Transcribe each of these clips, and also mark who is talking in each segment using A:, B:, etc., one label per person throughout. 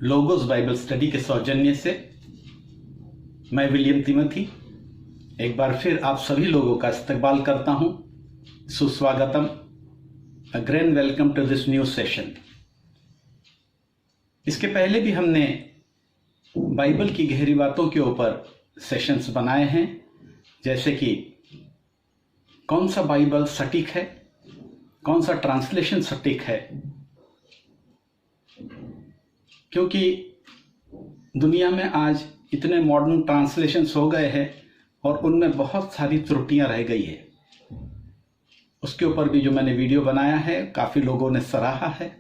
A: Logos Bible study के सौजन्य से मैं विलियम तिमोथी एक बार फिर आप सभी लोगों का इस्तकबाल करता हूं। सुस्वागतम, a grand welcome to this new session. इसके पहले भी हमने बाइबल की गहरी बातों के ऊपर सेशंस बनाए हैं, जैसे कि कौन सा बाइबल सटीक है, कौन सा ट्रांसलेशन सटीक है, क्योंकि दुनिया में आज इतने मॉडर्न ट्रांसलेशंस हो गए हैं और उनमें बहुत सारी त्रुटियां रह गई है। उसके ऊपर भी जो मैंने वीडियो बनाया है काफ़ी लोगों ने सराहा है।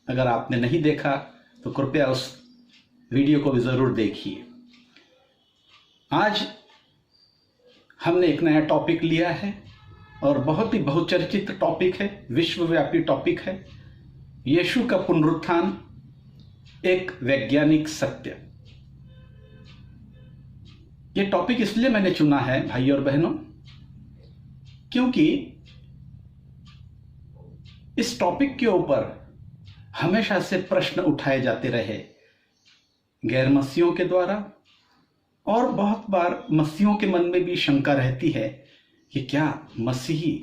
A: अगर आपने नहीं देखा तो कृपया उस वीडियो को भी ज़रूर देखिए। आज हमने एक नया टॉपिक लिया है और बहुत ही बहुचर्चित टॉपिक है, विश्वव्यापी टॉपिक है, यीशु का पुनरुत्थान एक वैज्ञानिक सत्य। ये टॉपिक इसलिए मैंने चुना है भाई और बहनों, क्योंकि इस टॉपिक के ऊपर हमेशा से प्रश्न उठाए जाते रहे गैर मसीहों के द्वारा, और बहुत बार मसीहों के मन में भी शंका रहती है कि क्या मसीही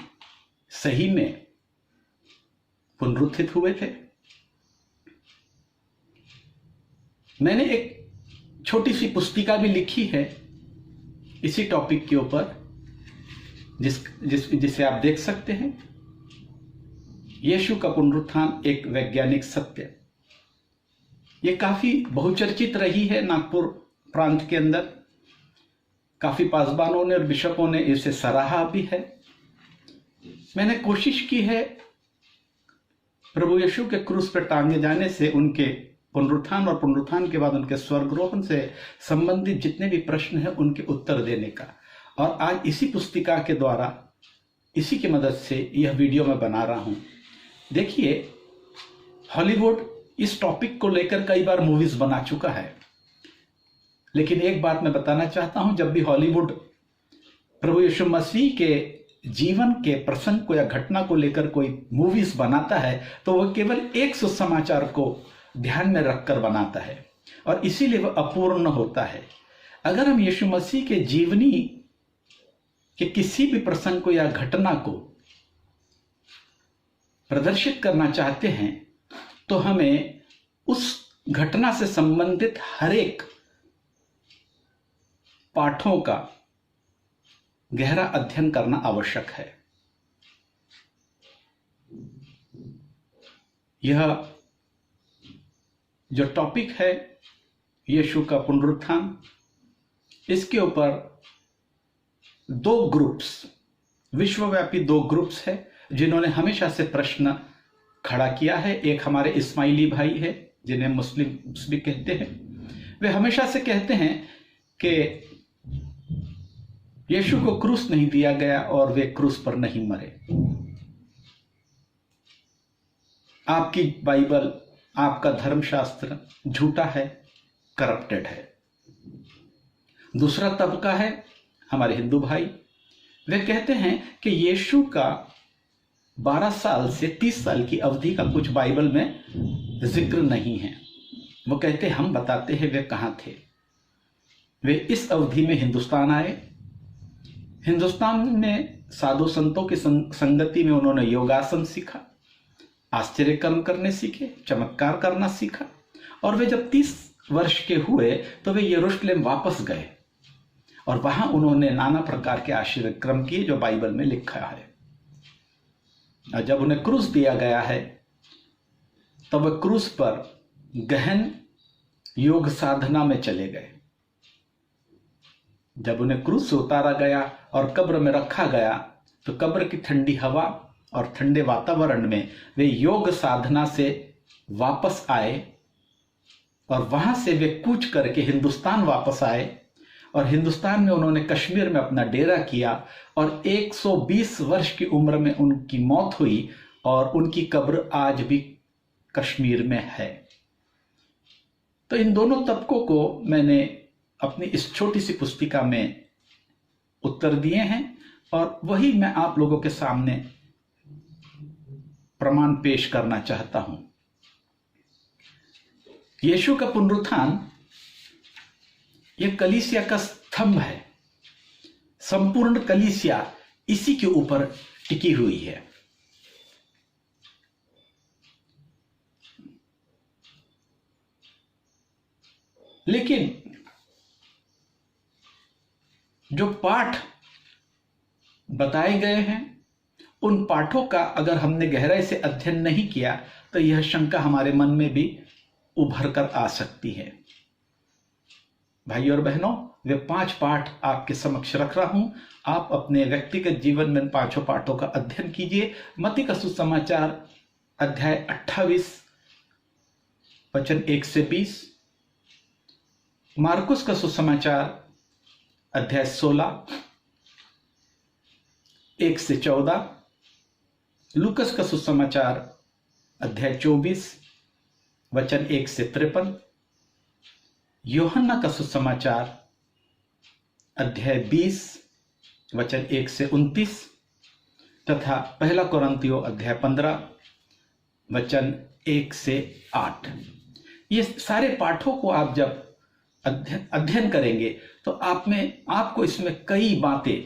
A: सही में पुनरुत्थित हुए थे। मैंने एक छोटी सी पुस्तिका भी लिखी है इसी टॉपिक के ऊपर, जिसे आप देख सकते हैं, यीशु का पुनरुत्थान एक वैज्ञानिक सत्य। ये काफी बहुचर्चित रही है नागपुर प्रांत के अंदर। काफी पासबानों ने और बिशपों ने इसे सराहा भी है। मैंने कोशिश की है प्रभु यीशु के क्रूस पर टांगे जाने से उनके पुनरुत्थान और पुनरुत्थान के बाद उनके स्वर्गरोहण से संबंधित जितने भी प्रश्न हैं उनके उत्तर देने का। और आज इसी पुस्तिका के द्वारा, इसी की मदद से यह वीडियो मैं बना रहा हूं। देखिए, हॉलीवुड इस टॉपिक को लेकर कई बार मूवीज बना चुका है, लेकिन एक बात मैं बताना चाहता हूं, जब भी हॉलीवुड प्रभु यीशु मसीह के जीवन के प्रसंग को या घटना को लेकर कोई मूवीज बनाता है तो वह केवल एक सुसमाचार को ध्यान में रखकर बनाता है और इसीलिए वह अपूर्ण होता है। अगर हम यीशु मसीह के जीवनी के किसी भी प्रसंग को या घटना को प्रदर्शित करना चाहते हैं तो हमें उस घटना से संबंधित हर एक पाठों का गहरा अध्ययन करना आवश्यक है। यह जो टॉपिक है यीशु का पुनरुत्थान, इसके ऊपर दो ग्रुप्स, विश्वव्यापी दो ग्रुप्स है जिन्होंने हमेशा से प्रश्न खड़ा किया है। एक हमारे इस्माइली भाई है जिन्हें मुस्लिम्स भी कहते हैं। वे हमेशा से कहते हैं कि यीशु को क्रूस नहीं दिया गया और वे क्रूस पर नहीं मरे। आपकी बाइबल, आपका धर्मशास्त्र झूठा है, करप्टेड है। दूसरा तबका है हमारे हिंदू भाई। वे कहते हैं कि यीशु का 12 साल से 30 साल की अवधि का कुछ बाइबल में जिक्र नहीं है। वो कहते हैं हम बताते हैं वे कहां थे। वे इस अवधि में हिंदुस्तान आए। हिंदुस्तान में साधु संतों की संगति में उन्होंने योगासन सीखा, आश्चर्य कर्म करने सीखे, चमत्कार करना सीखा, और वे जब 30 वर्ष के हुए तो वे यरूशलेम वापस गए और वहां उन्होंने नाना प्रकार के आश्चर्य कर्म किए जो बाइबल में लिखा है। और जब उन्हें क्रूस दिया गया है तब वे क्रूस पर गहन योग साधना में चले गए। जब उन्हें क्रूस से उतारा गया और कब्र में रखा गया तो कब्र की ठंडी हवा और ठंडे वातावरण में वे योग साधना से वापस आए और वहां से वे कूच करके हिंदुस्तान वापस आए और हिंदुस्तान में उन्होंने कश्मीर में अपना डेरा किया और 120 वर्ष की उम्र में उनकी मौत हुई और उनकी कब्र आज भी कश्मीर में है। तो इन दोनों तबकों को मैंने अपनी इस छोटी सी पुस्तिका में उत्तर दिए हैं और वही मैं आप लोगों के सामने प्रमाण पेश करना चाहता हूं। यीशु का पुनरुत्थान यह कलीसिया का स्तंभ है। संपूर्ण कलीसिया इसी के ऊपर टिकी हुई है। लेकिन जो पाठ बताए गए हैं, उन पाठों का अगर हमने गहराई से अध्ययन नहीं किया तो यह शंका हमारे मन में भी उभर कर आ सकती है। भाइयों और बहनों, वे 5 पाठ आपके समक्ष रख रहा हूं। आप अपने व्यक्तिगत जीवन में 5 पाठों का अध्ययन कीजिए। मत्ती का सुसमाचार अध्याय 28 वचन 1 से 20, मार्कुस का सुसमाचार अध्याय 16 1 से 14, लूकस का सुसमाचार अध्याय 24 वचन 1 से 53, यूहन्ना का सुसमाचार अध्याय 20 वचन 1 से 29 तथा पहला कोरिन्थियों अध्याय 15 वचन 1 से 8। ये सारे पाठों को आप जब अध्ययन करेंगे तो आपको इसमें कई बातें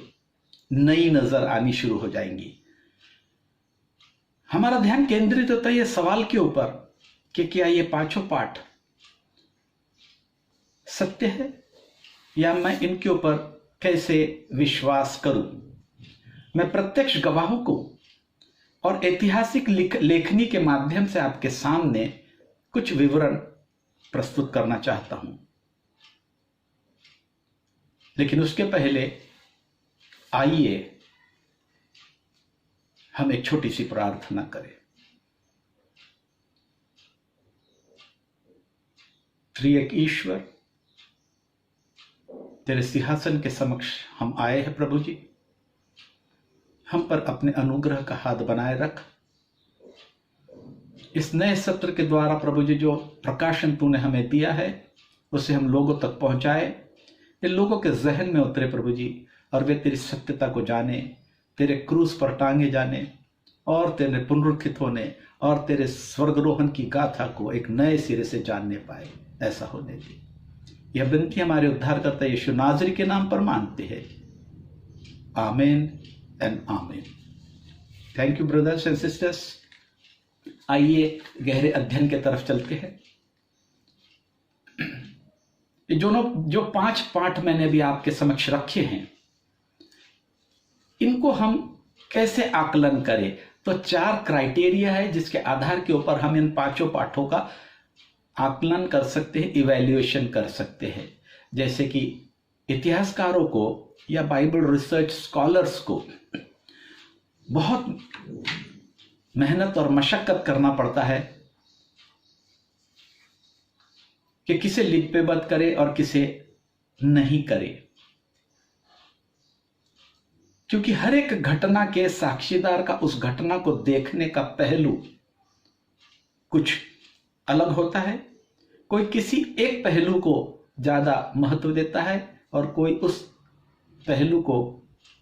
A: नई नजर आनी शुरू हो जाएंगी। हमारा ध्यान केंद्रित होता है ये सवाल के ऊपर कि क्या ये 5 पाठ सत्य है या मैं इनके ऊपर कैसे विश्वास करूं। मैं प्रत्यक्ष गवाहों को और ऐतिहासिक लेखनी के माध्यम से आपके सामने कुछ विवरण प्रस्तुत करना चाहता हूं। लेकिन उसके पहले आइए हम एक छोटी सी प्रार्थना करें। त्रिएक ईश्वर, तेरे सिंहासन के समक्ष हम आए हैं प्रभु जी। हम पर अपने अनुग्रह का हाथ बनाए रख। इस नए सत्र के द्वारा प्रभु जी जो प्रकाशन तूने हमें दिया है उसे हम लोगों तक पहुंचाए, ये लोगों के जहन में उतरे प्रभु जी, और वे तेरी सत्यता को जाने, तेरे क्रूस पर टांगे जाने और तेरे पुनरुत्थित होने और तेरे स्वर्गरोहण की गाथा को एक नए सिरे से जानने पाए। ऐसा होने दे। यह विनती हमारे उद्धारकर्ता यीशु नाज़री के नाम पर मांगते हैं। आमीन एंड आमीन। Thank you brothers and sisters. आइए गहरे अध्ययन के तरफ चलते हैं। जो 5 पाठ मैंने भी आपके समक्ष रखे हैं, इनको हम कैसे आकलन करें, तो 4 क्राइटेरिया है जिसके आधार के ऊपर हम इन 5 पाठों का आकलन कर सकते हैं, इवैल्यूएशन कर सकते हैं। जैसे कि इतिहासकारों को या बाइबल रिसर्च स्कॉलर्स को बहुत मेहनत और मशक्कत करना पड़ता है कि किसे लिपिबद्ध करे और किसे नहीं करे, क्योंकि हर एक घटना के साक्षीदार का उस घटना को देखने का पहलू कुछ अलग होता है। कोई किसी एक पहलू को ज्यादा महत्व देता है और कोई उस पहलू को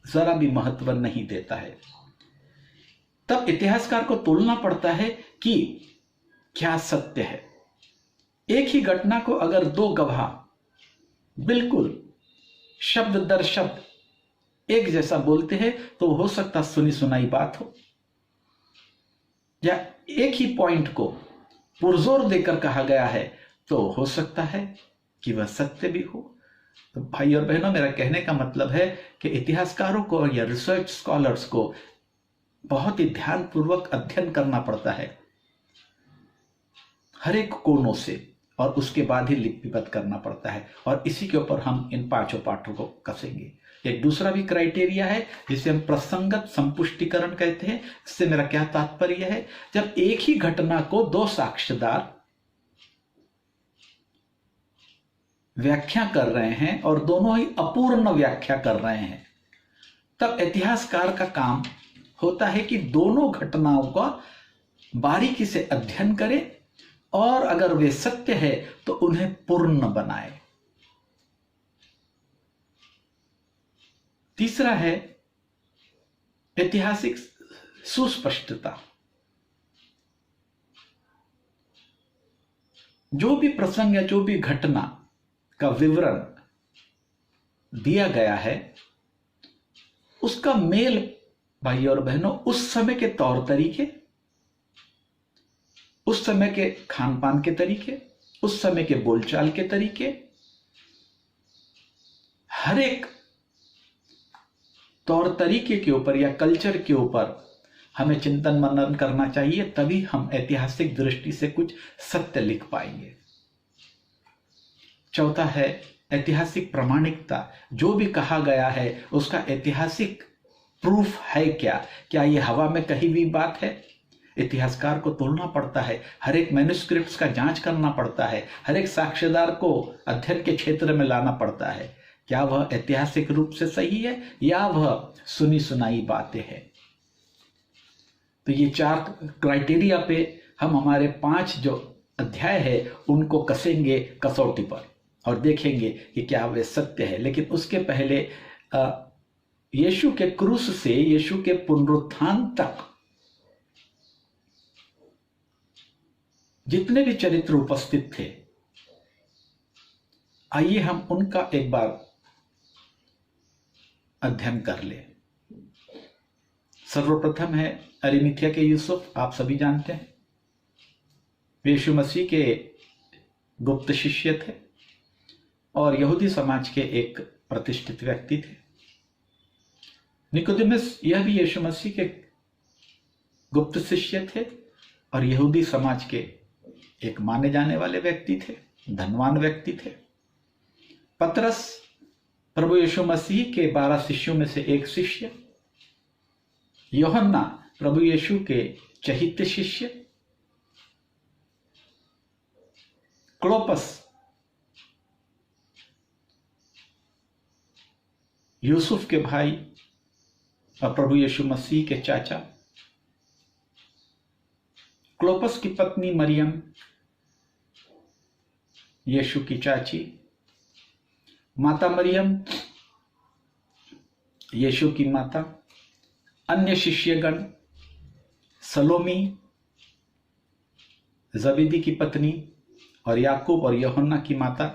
A: जरा भी महत्व नहीं देता है। तब इतिहासकार को तोलना पड़ता है कि क्या सत्य है। एक ही घटना को अगर 2 गवाह बिल्कुल शब्द दर शब्द एक जैसा बोलते हैं तो हो सकता सुनी सुनाई बात हो, या एक ही पॉइंट को पुरजोर देकर कहा गया है तो हो सकता है कि वह सत्य भी हो। तो भाई और बहनों, मेरा कहने का मतलब है कि इतिहासकारों को या रिसर्च स्कॉलर्स को बहुत ही ध्यानपूर्वक अध्ययन करना पड़ता है हर एक कोनों से, और उसके बाद ही लिपिबद्ध करना पड़ता है। और इसी के ऊपर हम इन 5 पाठों को कसेंगे। एक दूसरा भी क्राइटेरिया है जिसे हम प्रसंगत संपुष्टिकरण कहते हैं। इससे मेरा क्या तात्पर्य है, जब एक ही घटना को 2 साक्ष्यदार व्याख्या कर रहे हैं और दोनों ही अपूर्ण व्याख्या कर रहे हैं, तब इतिहासकार का काम होता है कि दोनों घटनाओं का बारीकी से अध्ययन करे और अगर वे सत्य है तो उन्हें पूर्ण बनाए। तीसरा है ऐतिहासिक सुस्पष्टता। जो भी प्रसंग या जो भी घटना का विवरण दिया गया है उसका मेल, भाइयों और बहनों, उस समय के तौर तरीके, उस समय के खान पान के तरीके, उस समय के बोलचाल के तरीके, हर एक तौर तरीके के ऊपर या कल्चर के ऊपर हमें चिंतन मनन करना चाहिए, तभी हम ऐतिहासिक दृष्टि से कुछ सत्य लिख पाएंगे। चौथा है ऐतिहासिक प्रामाणिकता। जो भी कहा गया है उसका ऐतिहासिक प्रूफ है क्या? क्या ये हवा में कही हुई बात है? इतिहासकार को तोड़ना पड़ता है, हर एक मैन्युस्क्रिप्ट्स का जांच करना पड़ता है, हर एक साक्ष्यदार को अध्ययन के क्षेत्र में लाना पड़ता है। क्या वह ऐतिहासिक रूप से सही है या वह सुनी सुनाई बातें हैं? तो ये 4 क्राइटेरिया पे हम हमारे 5 जो अध्याय है उनको कसेंगे कसौटी पर और देखेंगे कि क्या वे सत्य है। लेकिन उसके पहले यीशु के क्रूस से यीशु के पुनरुत्थान तक जितने भी चरित्र उपस्थित थे, आइए हम उनका एक बार अध्ययन कर ले। सर्वप्रथम है अरिमथिया के यूसुफ। आप सभी जानते हैं यीशु मसीह के गुप्त शिष्य थे और यहूदी समाज के एक प्रतिष्ठित व्यक्ति थे। निकोदेमस यह भी यीशु मसीह के गुप्त शिष्य थे और यहूदी समाज के एक माने जाने वाले व्यक्ति थे, धनवान व्यक्ति थे। पतरस प्रभु यीशु मसीह के 12 शिष्यों में से एक शिष्य। यूहन्ना प्रभु यीशु के चहित शिष्य। क्लोपस यूसुफ के भाई और प्रभु यीशु मसीह के चाचा। क्लोपस की पत्नी मरियम यीशु की चाची। माता मरियम यीशु की माता। अन्य शिष्यगण सलोमी जबीदी की पत्नी और याकूब और यूहन्ना की माता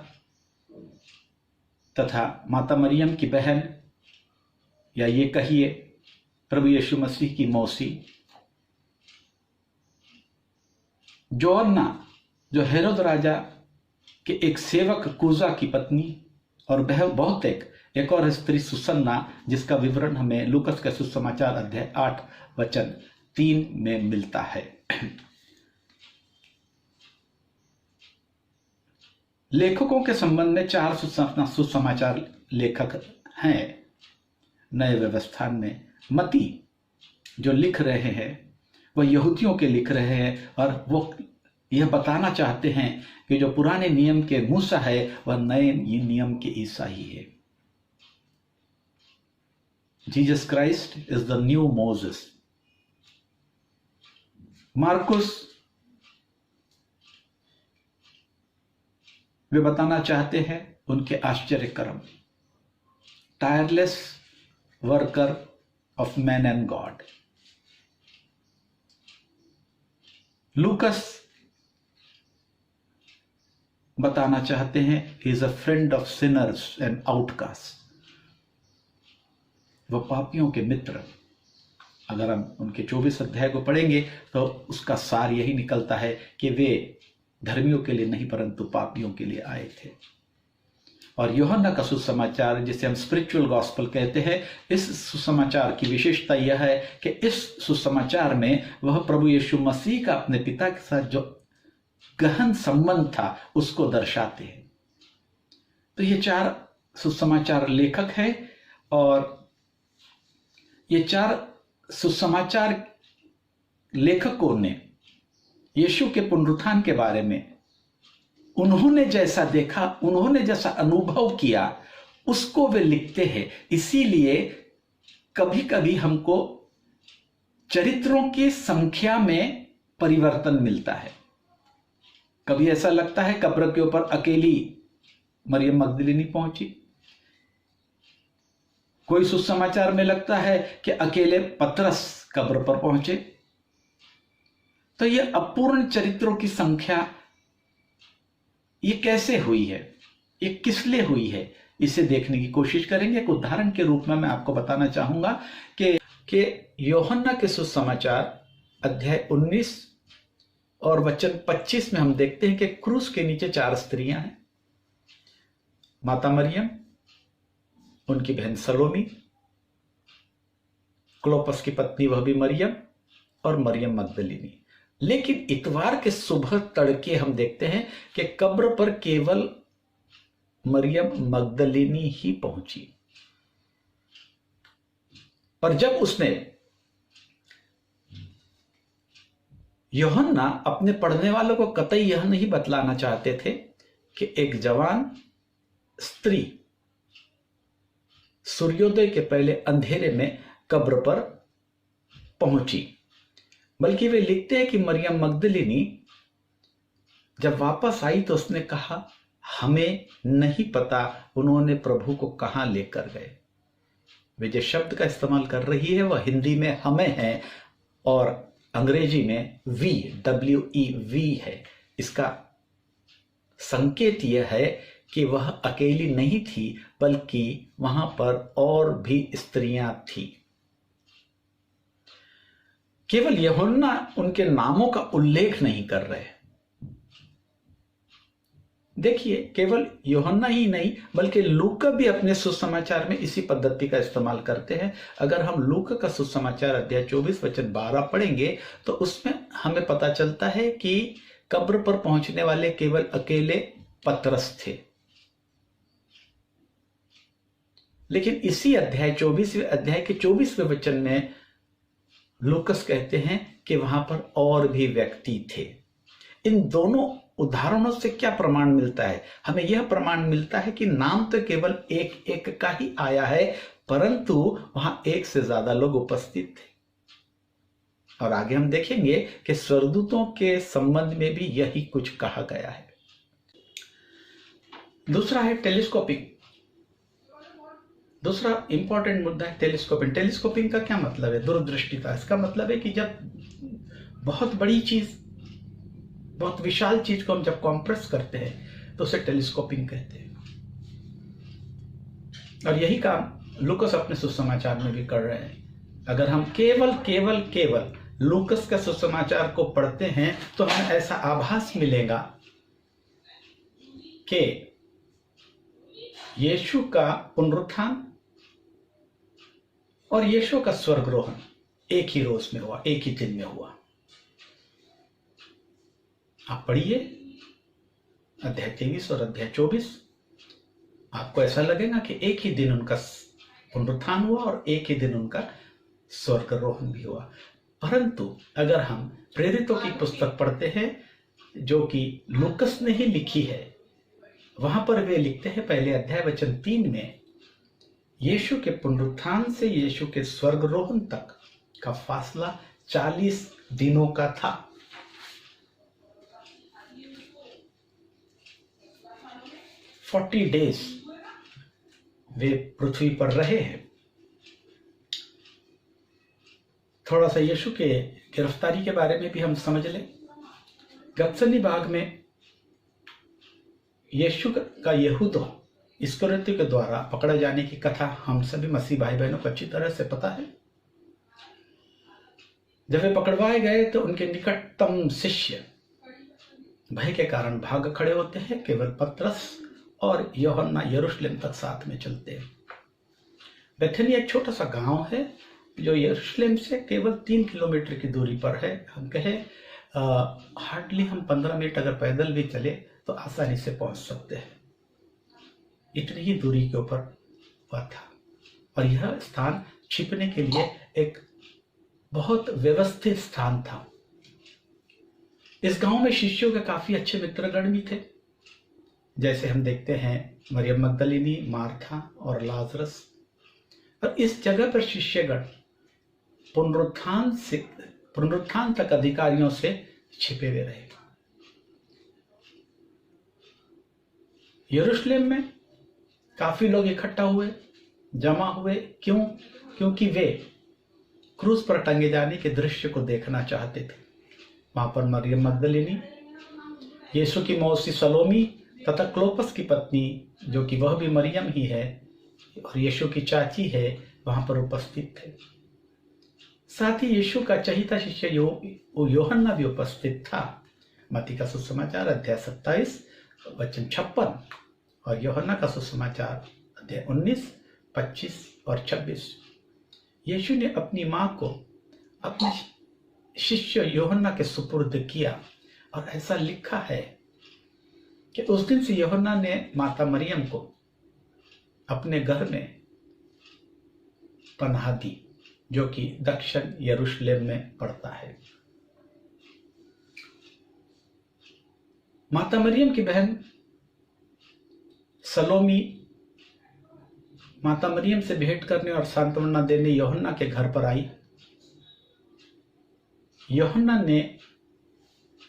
A: तथा माता मरियम की बहन या ये कहिए प्रभु यीशु मसीह की मौसी। जोअन्ना जो हेरोद राजा के एक सेवक कूजा की पत्नी और बहुत एक और स्त्री सुसन्ना, जिसका विवरण हमें लूकस के सुसमाचार अध्याय 8 वचन 3 में मिलता है। लेखकों के संबंध में 4 सुसमाचार लेखक हैं नए व्यवस्थान में। मती जो लिख रहे हैं वह यहूदियों के लिख रहे हैं और वो यह बताना चाहते हैं कि जो पुराने नियम के मूसा है वह नए नियम के ईसा ही है। Jesus Christ is the new Moses. मार्कुस वे बताना चाहते हैं उनके आश्चर्य कर्म, tireless worker of man and God. लूकस बताना चाहते हैं he is a friend of sinners and outcast. वह पापियों के मित्र। अगर हम उनके 24 अध्याय को पढ़ेंगे तो उसका सार यही निकलता है कि वे धर्मियों के लिए नहीं परंतु पापियों के लिए आए थे। और यूहन्ना का सुसमाचार, जिसे हम स्पिरिचुअल गॉस्पेल कहते हैं, इस सुसमाचार की विशेषता यह है कि इस सुसमाचार में वह प्रभु यीशु मसीह का अपने पिता के साथ जो गहन संबंध था उसको दर्शाते हैं। तो ये 4 सुसमाचार लेखक हैं और ये 4 सुसमाचार लेखकों ने यीशु के पुनरुत्थान के बारे में उन्होंने जैसा देखा, उन्होंने जैसा अनुभव किया, उसको वे लिखते हैं। इसीलिए कभी कभी हमको चरित्रों की संख्या में परिवर्तन मिलता है। कभी ऐसा लगता है कब्र के ऊपर अकेली मरियम मगदलिनी पहुंची, कोई सुसमाचार में लगता है कि अकेले पतरस कब्र पर पहुंचे। तो यह अपूर्ण चरित्रों की संख्या ये कैसे हुई है, ये किस लिए हुई है, इसे देखने की कोशिश करेंगे। एक उदाहरण के रूप में मैं आपको बताना चाहूंगा कि यूहन्ना के सुसमाचार अध्याय 19 और वचन 25 में हम देखते हैं कि क्रूस के नीचे 4 स्त्रियां हैं। माता मरियम, उनकी बहन सलोमी, क्लोपस की पत्नी वह भी मरियम, और मरियम मगदलिनी। लेकिन इतवार के सुबह तड़के हम देखते हैं कि कब्र पर केवल मरियम मगदलिनी ही पहुंची। और जब उसने, यूहन्ना अपने पढ़ने वालों को कतई यह नहीं बतलाना चाहते थे कि एक जवान स्त्री सूर्योदय के पहले अंधेरे में कब्र पर पहुंची, बल्कि वे लिखते हैं कि मरियम मगदलिनी जब वापस आई तो उसने कहा, हमें नहीं पता उन्होंने प्रभु को कहां लेकर गए। वे जो शब्द का इस्तेमाल कर रही है वह हिंदी में हमें है और अंग्रेजी में WEV है। इसका संकेत यह है कि वह अकेली नहीं थी, बल्कि वहां पर और भी स्त्रियां थी। केवल यूहन्ना उनके नामों का उल्लेख नहीं कर रहे। देखिए, केवल यूहन्ना ही नहीं बल्कि लूका भी अपने सुसमाचार में इसी पद्धति का इस्तेमाल करते हैं। अगर हम लूका का सुसमाचार अध्याय 24 वचन 12 पढ़ेंगे तो उसमें हमें पता चलता है कि कब्र पर पहुंचने वाले केवल अकेले पतरस थे। लेकिन इसी अध्याय 24वें अध्याय के 24वें वचन में लूकस कहते हैं कि वहां पर और भी व्यक्ति थे। इन दोनों उदाहरणों से क्या प्रमाण मिलता है? हमें यह प्रमाण मिलता है कि नाम तो केवल एक एक का ही आया है, परंतु वहां एक से ज्यादा लोग उपस्थित थे। और आगे हम देखेंगे कि स्वर्गदूतों के संबंध में भी यही कुछ कहा गया है। दूसरा है टेलीस्कोपिंग। दूसरा इंपॉर्टेंट मुद्दा है टेलीस्कोपिंग। टेलीस्कोपिंग का क्या मतलब है? दूरदृष्टिता। इसका मतलब है कि जब बहुत बड़ी चीज, बहुत विशाल चीज को हम जब कॉम्प्रेस करते हैं तो उसे टेलीस्कोपिंग कहते हैं। और यही काम लूकस अपने सुसमाचार में भी कर रहे हैं। अगर हम केवल लूकस का सुसमाचार को पढ़ते हैं तो हमें ऐसा आभास मिलेगा कि यीशु का पुनरुत्थान और यीशु का स्वर्गरोहण एक ही रोज में हुआ, एक ही दिन में हुआ। आप पढ़िए अध्याय 23 और अध्याय 24, आपको ऐसा लगेगा कि एक ही दिन उनका पुनरुत्थान हुआ और एक ही दिन उनका स्वर्गरोहण भी हुआ। परंतु अगर हम प्रेरितों की पुस्तक पढ़ते हैं जो कि लूकस ने ही लिखी है, वहां पर वे लिखते हैं पहले अध्याय वचन 3 में, यीशु के पुनरुत्थान से यीशु के स्वर्गरोहण तक का फासला 40 दिनों का था। 40 डेज वे पृथ्वी पर रहे हैं। थोड़ा सा यीशु के गिरफ्तारी के बारे में भी हम समझ लें। गत्सनी बाग में यीशु का यहूदा इस्करियोती के द्वारा पकड़े जाने की कथा हम सभी मसीह भाई बहनों को अच्छी तरह से पता है। जब वे पकड़वाए गए तो उनके निकटतम शिष्य भय के कारण भाग खड़े होते हैं। केवल पतरस और यूहन्ना यरूशलेम तक साथ में चलते हैं। बेथनी एक छोटा सा गांव है जो यरूशलेम से केवल 3 किलोमीटर की दूरी पर है। हम कहें हार्डली हम 15 मिनट अगर पैदल भी चले तो आसानी से पहुंच सकते हैं। इतनी ही दूरी के ऊपर वह था और यह स्थान छिपने के लिए एक बहुत व्यवस्थित स्थान था। इस गांव में शिष्यों के काफी अच्छे मित्रगण भी थे, जैसे हम देखते हैं मरियम मगदलिनी, मार्था और लाजरस। और इस जगह पर शिष्यगण पुनरुत्थान तक अधिकारियों से छिपे हुए रहे। यरूशलेम में काफी लोग इकट्ठा हुए, जमा हुए। क्यों? क्योंकि वे क्रूस पर टंगे जाने के दृश्य को देखना चाहते थे। वहां पर मरियम मगदलिनी, यीशु की मौसी सलोमी तथा क्लोपस की पत्नी, जो कि वह भी मरियम ही है और यीशु की चाची है, वहां पर उपस्थित थे। साथ ही यीशु का चहीता शिष्य यूहन्ना भी उपस्थित था। मत्ती का सुसमाचार अध्याय 27 वचन 56 और यूहन्ना का सुसमाचार अध्याय 19, 25 और 26। यीशु ने अपनी मां को अपने शिष्य यूहन्ना के सुपुर्द किया और ऐसा लिखा है कि उस दिन से यूहन्ना ने माता मरियम को अपने घर में पनाह दी, जो कि दक्षिण यरूशलेम में पड़ता है। माता मरियम की बहन सलोमी माता मरियम से भेंट करने और सांत्वना देने यूहन्ना के घर पर आई। यूहन्ना ने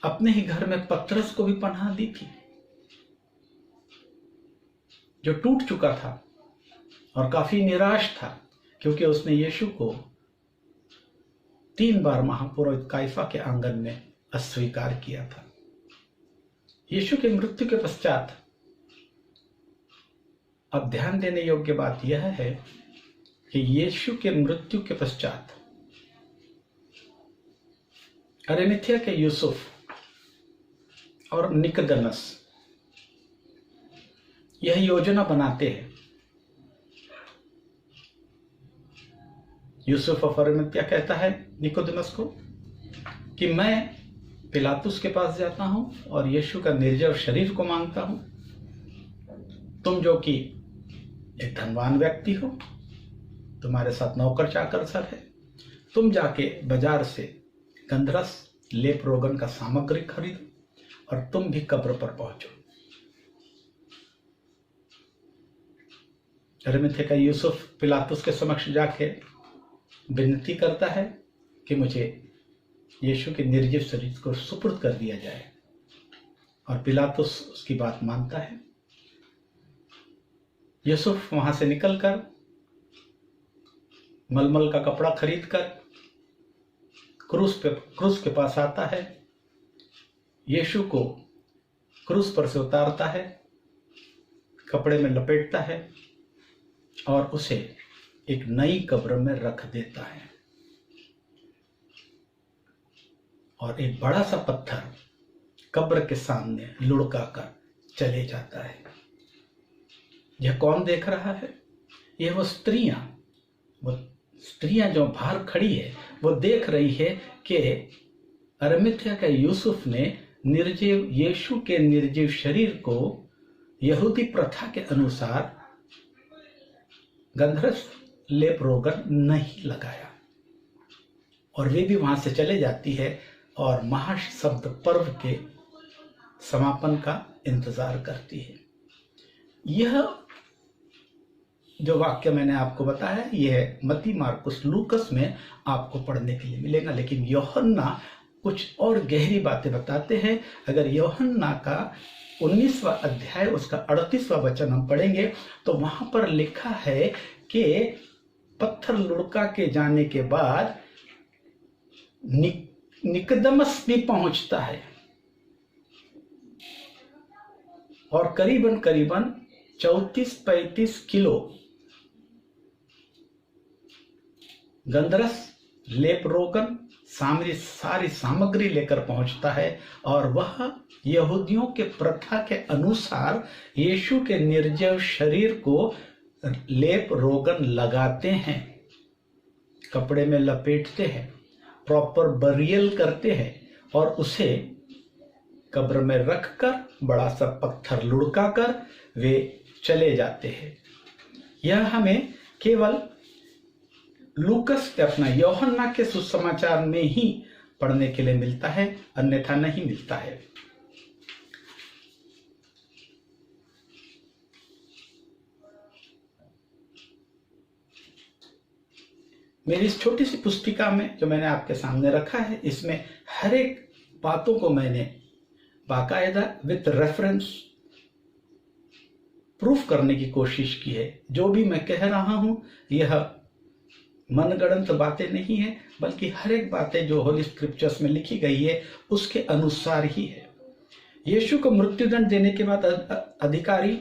A: अपने ही घर में पतरस को भी पनाह दी थी, जो टूट चुका था और काफी निराश था, क्योंकि उसने यीशु को 3 बार महापुरोहित काइफा के आंगन में अस्वीकार किया था। यीशु की मृत्यु के पश्चात अब ध्यान देने योग्य बात यह है कि यीशु के मृत्यु के पश्चात अरिमथिया के यूसुफ और निकोदेमस यह योजना बनाते हैं। यूसुफ ऑफ अरिमथिया कहता है निकोदेमस को कि मैं पिलातुस के पास जाता हूं और यीशु का निर्जीव शरीर को मांगता हूं। तुम जो कि एक धनवान व्यक्ति हो, तुम्हारे साथ नौकर चाकर सब है, तुम जाके बाजार से गंधरस, लेप रोगन का सामग्री खरीदो और तुम भी कब्र पर पहुंचो। अरिमथिया का यूसुफ पिलातुस के समक्ष जाके विनती करता है कि मुझे यीशु के निर्जीव शरीर को सुपुर्द कर दिया जाए, और पिलातुस उसकी बात मानता है। यूसुफ वहां से निकलकर मलमल का कपड़ा खरीदकर क्रूस के पास आता है, यीशु को क्रूस पर से उतारता है, कपड़े में लपेटता है और उसे एक नई कब्र में रख देता है, और एक बड़ा सा पत्थर कब्र के सामने लुढ़का कर चले जाता है। यह कौन देख रहा है? यह वो स्त्रियां जो बाहर खड़ी है, वो देख रही है कि अरिमथिया का यूसुफ ने निर्जीव यीशु के निर्जीव शरीर को यहूदी प्रथा के अनुसार गंधरस, लेप रोगन नहीं लगाया, और वे भी वहां से चले जाती है और महाशब्द पर्व के समापन का इंतजार करती है। यह जो वाक्य मैंने आपको बताया, यह मत्ती, मार्कुस, लूकस में आपको पढ़ने के लिए मिलेगा, लेकिन यूहन्ना कुछ और गहरी बातें बताते हैं। अगर यूहन्ना का 19वां अध्याय उसका 38वां वचन हम पढ़ेंगे तो वहां पर लिखा है कि पत्थर लुढ़का के जाने के बाद निकोदेमस भी पहुंचता है और करीबन 34-35 किलो गंधरस, लेप रोगन, सारी सामग्री लेकर पहुंचता है, और वह यहूदियों के प्रथा के अनुसार यीशु के निर्जीव शरीर को लेप रोगन लगाते हैं, कपड़े में लपेटते हैं, प्रॉपर बरियल करते हैं और उसे कब्र में रखकर बड़ा सा पत्थर लुढ़का कर वे चले जाते हैं। यह हमें केवल लूकस अपना यूहन्ना के सुसमाचार में ही पढ़ने के लिए मिलता है, अन्यथा नहीं मिलता है। मेरी इस छोटी सी पुस्तिका में जो मैंने आपके सामने रखा है, इसमें हर एक बातों को मैंने बाकायदा विथ रेफरेंस प्रूफ करने की कोशिश की है। जो भी मैं कह रहा हूं यह मनगढ़ंत बातें नहीं है, बल्कि हर एक बातें जो होली स्क्रिप्चर्स में लिखी गई है उसके अनुसार ही है। यीशु को मृत्युदंड देने के बाद अधिकारी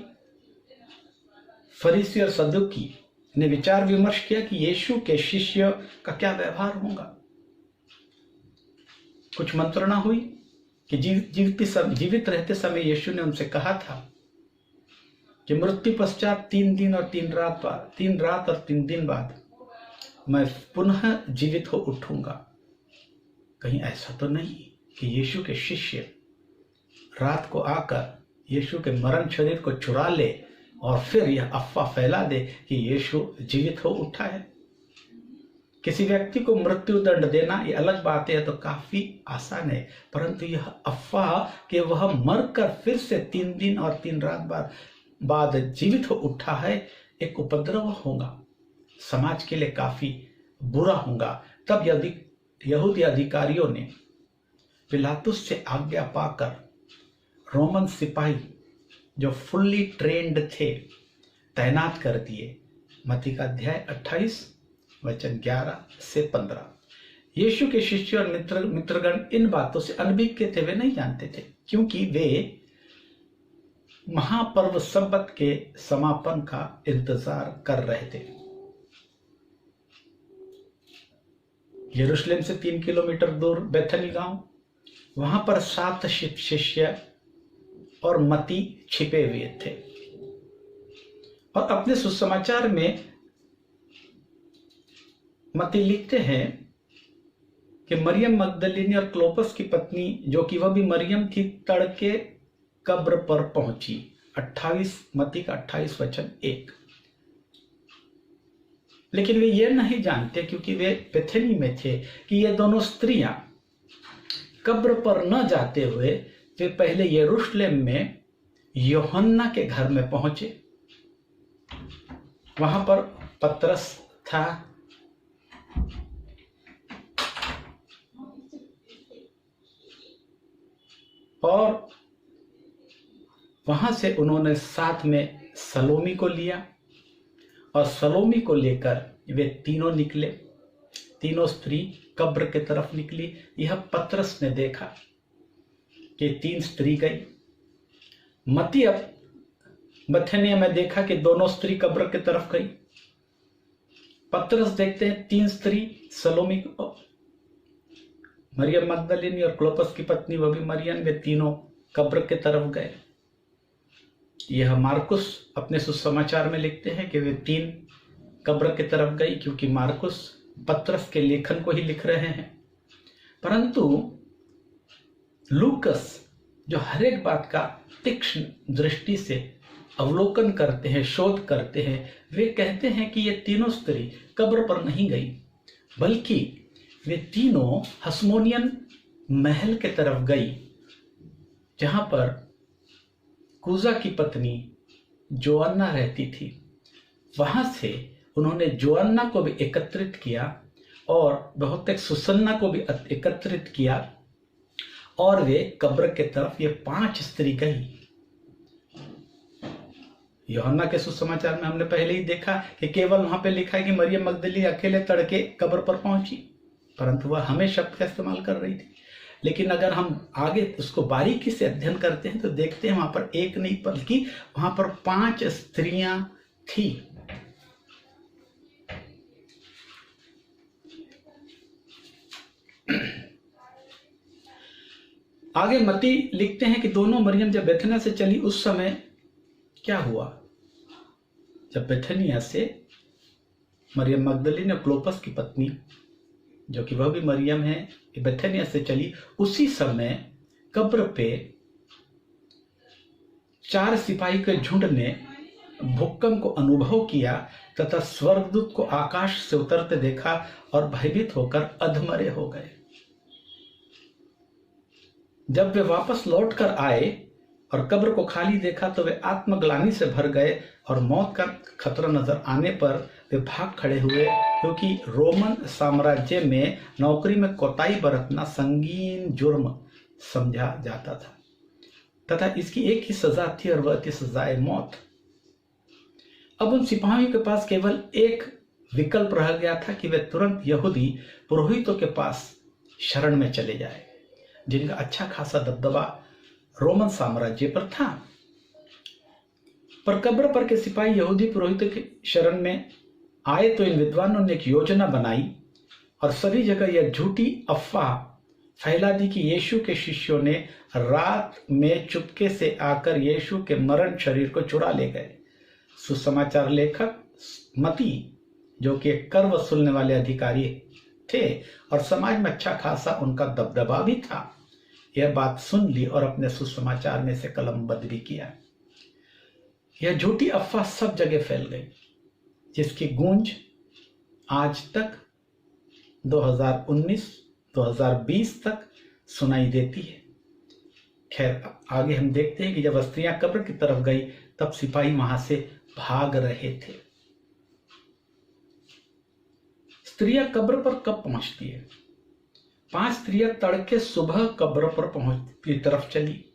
A: फरीसी और सदुकी ने विचार विमर्श किया कि यीशु के शिष्य का क्या व्यवहार होगा। कुछ मंत्रणा हुई कि जीवित रहते समय यीशु ने उनसे कहा था कि मृत्यु पश्चात 3 दिन और 3 रात और 3 दिन बाद मैं पुनः जीवित हो उठूंगा। कहीं ऐसा तो नहीं कि यीशु के शिष्य रात को आकर यीशु के मरण शरीर को चुरा ले और फिर यह अफवाह फैला दे कि यीशु जीवित हो उठा है। किसी व्यक्ति को मृत्यु दंड देना ये अलग बात है, तो काफी आसान है, परंतु यह अफवाह कि वह मरकर फिर से 3 दिन और 3 रात बाद जीवित हो उठा है एक उपद्रव होगा, समाज के लिए काफी बुरा होगा। तब यहूदी अधिकारियों ने पिलातुस से आज्ञा पाकर रोमन सिपाही जो फुल्ली ट्रेंड थे तैनात कर दिए। मत्ती का अध्याय 28 वचन 11 से 15। यीशु के शिष्य और मित्रगण इन बातों से अनभिज्ञ थे, वे नहीं जानते थे, क्योंकि वे महापर्व सब्बत के समापन का इंतजार कर रहे थे। यरूशलेम से 3 किलोमीटर दूर बेथनी गांव, वहां पर 7 शिष्य और मती छिपे हुए थे और अपने सुसमाचार में मती लिखते हैं कि मरियम मगदलिनी और क्लोपस की पत्नी, जो कि वह भी मरियम थी, तड़के कब्र पर पहुंची। 28 मत्ती का 28 वचन 1। लेकिन वे ये नहीं जानते, क्योंकि वे बेथनी में थे, कि ये दोनों स्त्रियां कब्र पर न जाते हुए वे पहले यरूशलेम में यूहन्ना के घर में पहुंचे। वहां पर पतरस था और वहां से उन्होंने साथ में सलोमी को लिया और सलोमी को लेकर वे तीनों निकले। तीनों स्त्री कब्र के तरफ निकली। यह पतरस ने देखा कि 3 स्त्री गई। मत्ती अब बेथनिया में देखा कि दोनों स्त्री कब्र के तरफ गई। पतरस देखते हैं 3 स्त्री, सलोमी को, मरियम मगदलिनी और क्लोपस की पत्नी वह भी मरियम, वे तीनों कब्र के तरफ गए। यह मार्कुस अपने सुसमाचार में लिखते हैं कि वे 3 कब्र के तरफ गई, क्योंकि मार्कुस पतरस के लेखन को ही लिख रहे हैं। परंतु लूकस, जो हर एक बात का तीक्ष्ण दृष्टि से अवलोकन करते हैं, शोध करते हैं, वे कहते हैं कि ये तीनों स्त्री कब्र पर नहीं गई, बल्कि वे तीनों हसमोनियन महल के तरफ गई, जहां पर कूजा की पत्नी जोअन्ना रहती थी। वहां से उन्होंने जोअन्ना को भी एकत्रित किया और बहुत एक सुसन्ना को भी एकत्रित किया और वे कब्र के तरफ ये 5 स्त्री गई। यूहन्ना के सुसमाचार में हमने पहले ही देखा कि केवल वहां पे लिखा है कि मरियम मगदली अकेले तड़के कब्र पर पहुंची, परंतु वह हमें शब्द का इस्तेमाल कर रही थी। लेकिन अगर हम आगे उसको बारीकी से अध्ययन करते हैं तो देखते हैं वहां पर एक नहीं बल्कि वहां पर 5 स्त्रियां थी। आगे मत्ती लिखते हैं कि दोनों मरियम जब बेथनिया से चली उस समय क्या हुआ। जब बेथनिया से मरियम मगदलिनी और क्लोपस की पत्नी, जो कि वह भी मरियम है, बेथनिया से चली, उसी समय कब्र पे 4 सिपाही के झुंड ने भूकंप को अनुभव किया तथा स्वर्गदूत को आकाश से उतरते देखा और भयभीत होकर अधमरे हो गए। जब वे वापस लौट कर आए और कब्र को खाली देखा तो वे आत्मग्लानि से भर गए और मौत का खतरा नजर आने पर वे भाग खड़े हुए, क्योंकि रोमन साम्राज्य में नौकरी में कोताही बरतना संगीन जुर्म समझा जाता था तथा इसकी एक ही सजा थी और वह थी सजाए मौत। अब उन सिपाहियों के पास केवल एक विकल्प रह गया था कि वे तुरंत यहूदी पुरोहितों के पास शरण में चले जाए, जिनका अच्छा खासा दबदबा रोमन साम्राज्य पर था। पर कब्र पर के सिपाही यहूदी पुरोहितों के शरण में आए तो इन विद्वानों ने एक योजना बनाई और सभी जगह यह झूठी अफवाह फैला दी कि यीशु के शिष्यों ने रात में चुपके से आकर यीशु के मरण शरीर को चुरा ले गए। सुसमाचार लेखक मती, जो कि एक कर वसूलने वाले अधिकारी थे और समाज में अच्छा खासा उनका दबदबा भी था, यह बात सुन ली और अपने सुसमाचार में से कलमबद्ध भी किया। यह झूठी अफवाह सब जगह फैल गई, जिसकी गूंज आज तक 2019-2020 तक सुनाई देती है। खैर, आगे हम देखते हैं कि जब स्त्रियां कब्र की तरफ गई तब सिपाही वहां से भाग रहे थे। स्त्रियां कब्र पर कब पहुंचती है? 5 स्त्रियां तड़के सुबह कब्र पर की तरफ चली।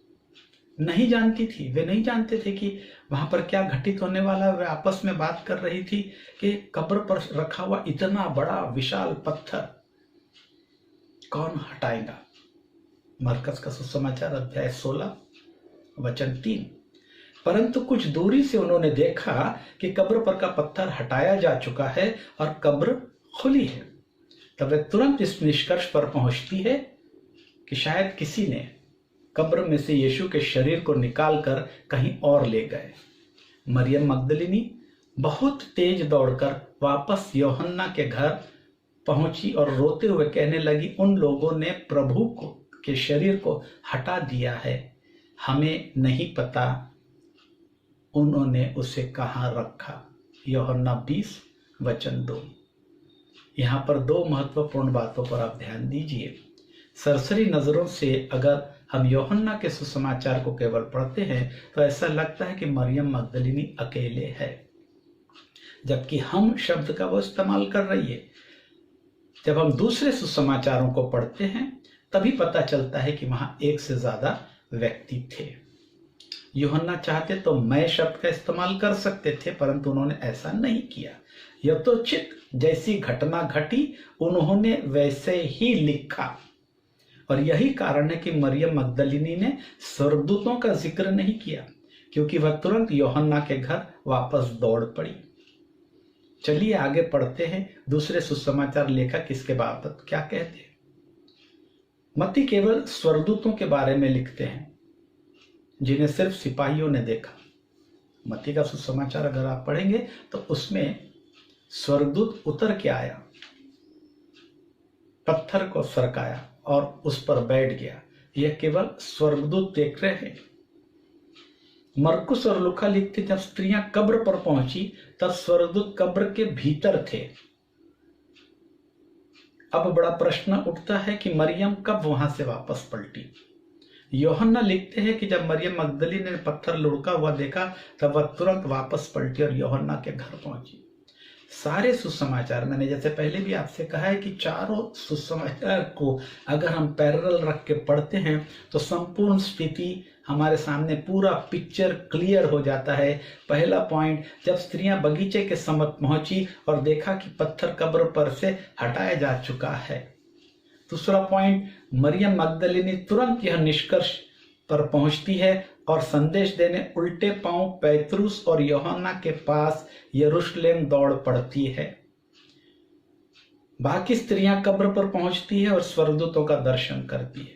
A: नहीं जानती थी, वे नहीं जानते थे कि वहां पर क्या घटित होने वाला। वे आपस में बात कर रही थी कि कब्र पर रखा हुआ इतना बड़ा विशाल पत्थर कौन हटाएगा। मरकस का सुसमाचार अध्याय 16 वचन 3। परंतु कुछ दूरी से उन्होंने देखा कि कब्र पर का पत्थर हटाया जा चुका है और कब्र खुली है। तब वे तुरंत इस निष्कर्ष पर पहुंचती है कि शायद किसी ने कब्र में से यीशु के शरीर को निकालकर कहीं और ले गए। मरियम मगदलिनी बहुत तेज दौड़कर वापस यूहन्ना के घर पहुंची और रोते हुए कहने लगी, उन लोगों ने प्रभु को के शरीर को हटा दिया है, हमें नहीं पता उन्होंने उसे कहाँ रखा। यूहन्ना 20 वचन 2। यहाँ पर 2 महत्वपूर्ण बातों पर आप ध्यान दीजिए। सरसरी नजरों से अगर हम यूहन्ना के सुसमाचार को केवल पढ़ते हैं तो ऐसा लगता है कि मरियम मगदलिनी अकेले है, जबकि हम शब्द का वो इस्तेमाल कर रही है। जब हम दूसरे सुसमाचारों को पढ़ते हैं तभी पता चलता है कि वहां एक से ज्यादा व्यक्ति थे। यूहन्ना चाहते तो मैं शब्द का इस्तेमाल कर सकते थे, परंतु उन्होंने ऐसा नहीं किया। यथोचित जैसी घटना घटी उन्होंने वैसे ही लिखा, और यही कारण है कि मरियम मगदलिनी ने स्वर्गदूतों का जिक्र नहीं किया, क्योंकि वह तुरंत यूहन्ना के घर वापस दौड़ पड़ी। चलिए आगे पढ़ते हैं, दूसरे सुसमाचार लेखक इसके बाबत क्या कहते हैं। मत्ती केवल स्वर्गदूतों के बारे में लिखते हैं जिन्हें सिर्फ सिपाहियों ने देखा। मत्ती का सुसमाचार अगर आप पढ़ेंगे तो उसमें स्वर्गदूत उतर के आया, पत्थर को सरकाया और उस पर बैठ गया। यह केवल स्वर्गदूत देख रहे हैं। मरकुस और लूका लिखते जब स्त्रियां कब्र पर पहुंची तब स्वर्गदूत कब्र के भीतर थे। अब बड़ा प्रश्न उठता है कि मरियम कब वहां से वापस पलटी। यूहन्ना लिखते हैं कि जब मरियम मगदलिनी ने पत्थर लुढ़का हुआ देखा तब वह तुरंत वापस पलटी और यूहन्ना के घर पहुंची। सारे सुसमाचार, मैंने जैसे पहले भी आपसे कहा है कि चारों सुसमाचार को अगर हम पैरेलल रख के पढ़ते हैं तो संपूर्ण स्थिति हमारे सामने पूरा पिक्चर क्लियर हो जाता है। पहला पॉइंट, जब स्त्रियां बगीचे के समीप पहुंची और देखा कि पत्थर कब्र पर से हटाया जा चुका है। दूसरा पॉइंट, मरियम मगदलिनी तुरंत यह निष्कर्ष पर पहुंचती है और संदेश देने उल्टे पांव पैतरुस और यूहन्ना के पास यरूशलेम दौड़ पड़ती है। बाकी स्त्रियां कब्र पर पहुंचती है और स्वर्गदूतों का दर्शन करती है।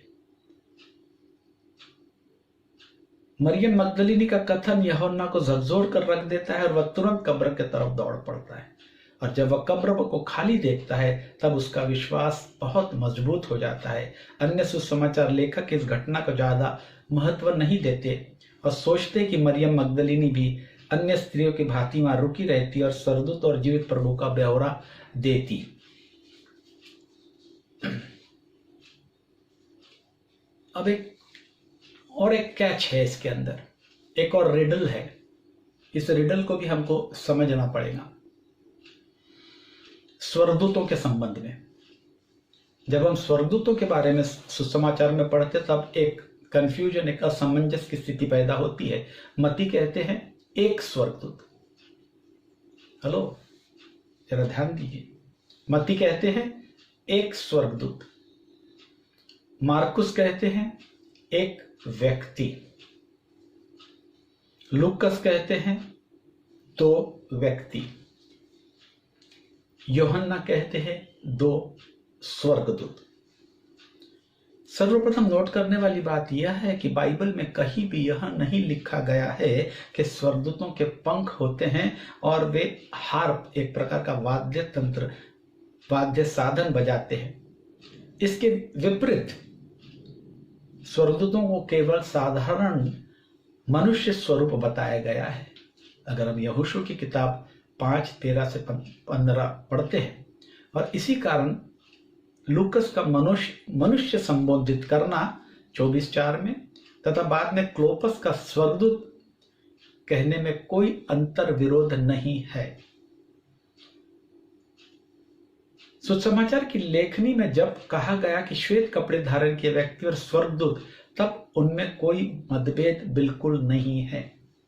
A: मरियम मगदलिनी का कथन यूहन्ना को झकझोर कर रख देता है और वह तुरंत कब्र की तरफ दौड़ पड़ता है, और जब वह कब्र को खाली देखता है तब उसका विश्वास बहुत मजबूत हो जाता है। अन्य सुसमाचार लेखक इस घटना को ज्यादा महत्व नहीं देते और सोचते कि मरियम मगदलिनी भी अन्य स्त्रियों की भांति वहां रुकी रहती और स्वर्गदूत और जीवित प्रभु का ब्यौरा देती। अब एक कैच है इसके अंदर, एक और रिडल है। इस रिडल को भी हमको समझना पड़ेगा। स्वर्गदूतों के संबंध में जब हम स्वर्गदूतों के बारे में सुसमाचार में पढ़ते तब एक कंफ्यूजन, एक असमंजस की स्थिति पैदा होती है। मत्ती कहते हैं एक स्वर्गदूत। हेलो, जरा ध्यान दीजिए। मत्ती कहते हैं एक स्वर्गदूत, मार्कुस कहते हैं एक व्यक्ति। लूकस कहते हैं 2 व्यक्ति, यूहन्ना कहते हैं 2 स्वर्गदूत। सर्वप्रथम नोट करने वाली बात यह है कि बाइबल में कहीं भी यह नहीं लिखा गया है कि स्वर्गदूतों के पंख होते हैं और वे हार्प, एक प्रकार का वाद्य तंत्र, वाद्य साधन बजाते हैं। इसके विपरीत स्वर्गदूतों को केवल साधारण मनुष्य स्वरूप बताया गया है। अगर हम यहोशू की किताब 5:13 से 15 पढ़ते हैं, और इसी कारण लूकस का मनुष्य संबोधित करना 24:4 में, तथा बाद में क्लोपस का स्वर्गदूत कहने में कोई अंतर विरोध नहीं है। सुसमाचार की लेखनी में जब कहा गया कि श्वेत कपड़े धारण किए व्यक्ति और स्वर्गदूत, तब उनमें कोई मतभेद बिल्कुल नहीं है,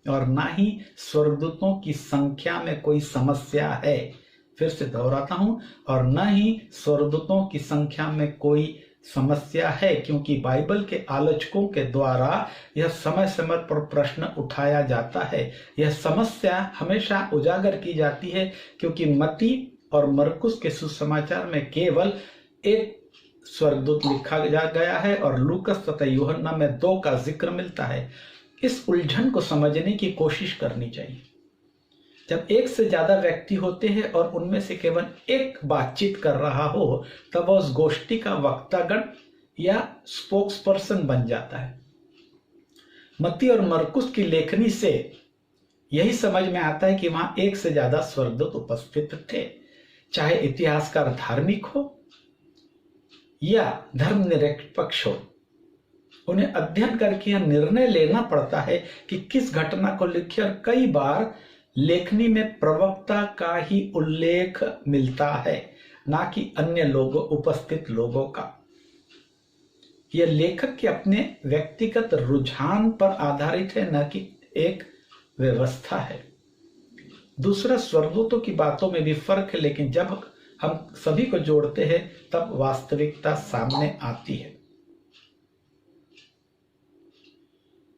A: और ना ही स्वर्गदूतों की संख्या में कोई समस्या है। फिर से दोहराता हूं, और न ही स्वर्गदूतों की संख्या में कोई समस्या है, क्योंकि बाइबल के आलोचकों के द्वारा यह समय समय पर प्रश्न उठाया जाता है। यह समस्या हमेशा उजागर की जाती है, क्योंकि मत्ती और मरकुस के सुसमाचार में केवल 1 स्वर्गदूत लिखा गया है और लूकस तथा यूहन्ना में 2 का जिक्र मिलता है। इस उलझन को समझने की कोशिश करनी चाहिए। जब 1 से ज्यादा व्यक्ति होते हैं और उनमें से केवल 1 बातचीत कर रहा हो, तब वह उस गोष्ठी का वक्तागण या स्पोक्स पर्सन बन जाता है। मत्ती और मरकुस की लेखनी से यही समझ में आता है कि वहां 1 से ज्यादा स्वर्गदूत उपस्थित थे, चाहे इतिहासकार धार्मिक हो या धर्मनिरपेक्ष हो। उन्हें अध्ययन करके यह निर्णय लेना पड़ता है कि किस घटना को लिखे, और कई बार लेखनी में प्रवक्ता का ही उल्लेख मिलता है, ना कि अन्य लोगों, उपस्थित लोगों का। यह लेखक के अपने व्यक्तिगत रुझान पर आधारित है, न कि एक व्यवस्था है। दूसरा, स्वर्गदूतों की बातों में भी फर्क है, लेकिन जब हम सभी को जोड़ते हैं तब वास्तविकता सामने आती है।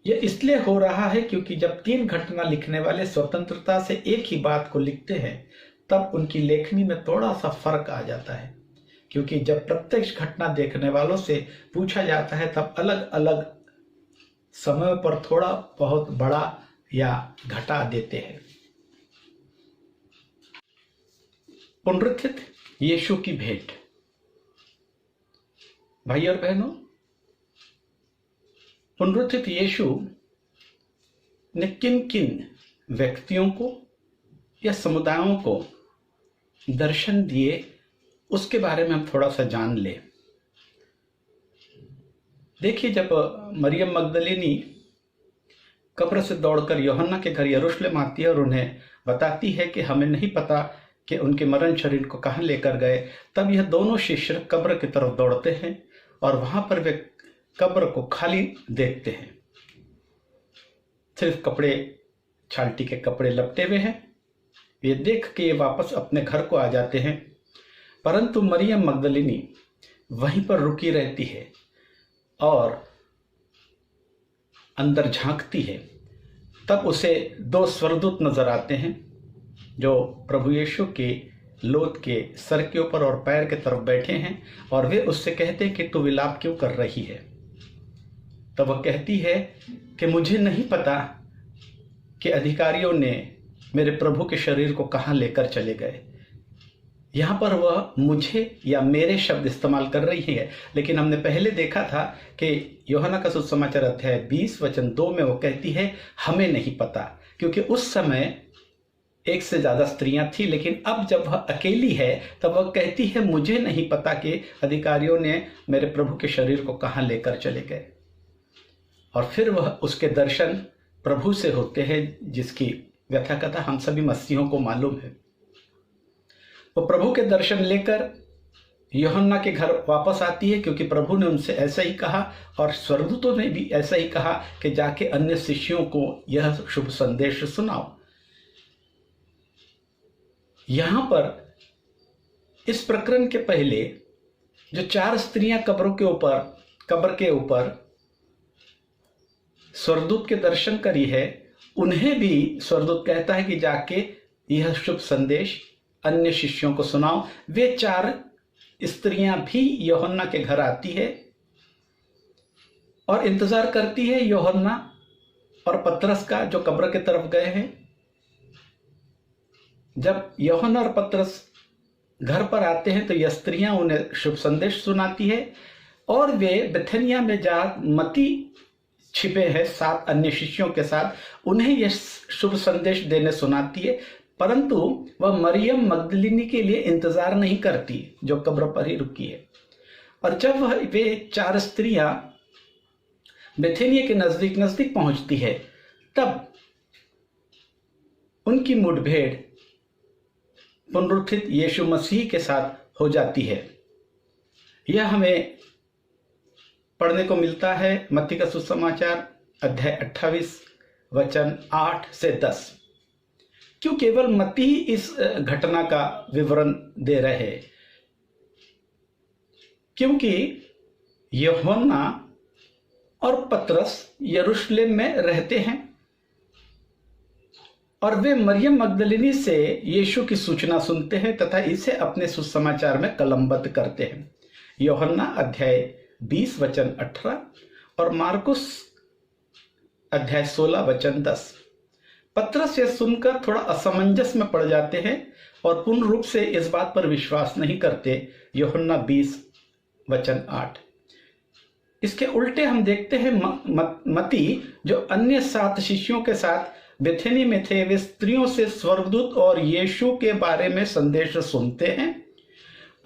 A: यह इसलिए हो रहा है क्योंकि जब 3 घटना लिखने वाले स्वतंत्रता से एक ही बात को लिखते हैं, तब उनकी लेखनी में थोड़ा सा फर्क आ जाता है। क्योंकि जब प्रत्यक्ष घटना देखने वालों से पूछा जाता है, तब अलग अलग समय पर थोड़ा बहुत बढ़ा या घटा देते हैं। पुनरुत्थित यीशु की भेंट। भाई और बहनों, पुनरुत्थित यीशु ने किन किन व्यक्तियों को या समुदायों को दर्शन दिए, उसके बारे में हम थोड़ा सा जान ले। देखिए, जब मरियम मगदलिनी कब्र से दौड़कर यूहन्ना के घर यरूशलेम आती है और उन्हें बताती है कि हमें नहीं पता कि उनके मरण शरीर को कहाँ लेकर गए, तब यह दोनों शिष्य कब्र की तरफ दौड़ते हैं और वहां पर वे कब्र को खाली देखते हैं। सिर्फ कपड़े, छाल्टी के कपड़े लपटे हुए हैं। ये देख के ये वापस अपने घर को आ जाते हैं, परंतु मरियम मगदलिनी वहीं पर रुकी रहती है और अंदर झांकती है। तब उसे 2 स्वर्गदूत नजर आते हैं जो प्रभु यीशु के लोथ के सर के ऊपर और पैर के तरफ बैठे हैं, और वे उससे कहते हैं कि तू विलाप क्यों कर रही है। तब वह कहती है कि मुझे नहीं पता कि अधिकारियों ने मेरे प्रभु के शरीर को कहाँ लेकर चले गए। यहाँ पर वह मुझे या मेरे शब्द इस्तेमाल कर रही है, लेकिन हमने पहले देखा था कि यूहन्ना का सुसमाचार अध्याय 20 वचन 2 में वो कहती है हमें नहीं पता, क्योंकि उस समय 1 से ज्यादा स्त्रियां थी। लेकिन अब जब वह अकेली है तब वह कहती है मुझे नहीं पता कि अधिकारियों ने मेरे प्रभु के शरीर को कहाँ लेकर चले गए। और फिर वह उसके दर्शन प्रभु से होते हैं, जिसकी व्यथा कथा हम सभी मसीहों को मालूम है। वो प्रभु के दर्शन लेकर यूहन्ना के घर वापस आती है, क्योंकि प्रभु ने उनसे ऐसा ही कहा और स्वर्गदूतों ने भी ऐसा ही कहा कि जाके अन्य शिष्यों को यह शुभ संदेश सुनाओ। यहां पर इस प्रकरण के पहले जो 4 स्त्रियां कब्र के ऊपर स्वर्गदूत के दर्शन करी है, उन्हें भी स्वर्गदूत कहता है कि जाके यह शुभ संदेश अन्य शिष्यों को सुनाओ। वे 4 स्त्रियां भी यूहन्ना के घर आती है और इंतजार करती है यूहन्ना और पतरस का, जो कब्र की तरफ गए हैं। जब यूहन्ना और पतरस घर पर आते हैं तो यह स्त्रियां उन्हें शुभ संदेश सुनाती है और वे बेथनिया में जा मती छिपे हैं 7 अन्य शिष्यों के साथ, उन्हें यह शुभ संदेश देने सुनाती है। परंतु वह मरियम मगदलिनी के लिए इंतजार नहीं करती जो कब्र पर ही रुकी है। और जब वे 4 स्त्रियां बेथनिया के नजदीक नजदीक पहुंचती है, तब उनकी मुठभेड़ पुनरुत्थित यीशु मसीह के साथ हो जाती है। यह हमें पढ़ने को मिलता है मत्ती का सुसमाचार अध्याय 28 वचन 8 से 10। क्यों केवल मत्ती ही इस घटना का विवरण दे रहे हैं? क्योंकि यूहन्ना और पतरस यरूशलेम में रहते हैं और वे मरियम मगदलिनी से यीशु की सूचना सुनते हैं तथा इसे अपने सुसमाचार में कलमबद्ध करते हैं। यूहन्ना अध्याय 20 वचन 18 और मार्कुस अध्याय 16 वचन 10। पतरस यह सुनकर थोड़ा असमंजस में पड़ जाते हैं और पूर्ण रूप से इस बात पर विश्वास नहीं करते। यूहन्ना 20 वचन 8। इसके उल्टे हम देखते हैं मती, जो अन्य 7 शिष्यों के साथ बेथनी में थे, वे स्त्रियों से स्वर्गदूत और यीशु के बारे में संदेश सुनते हैं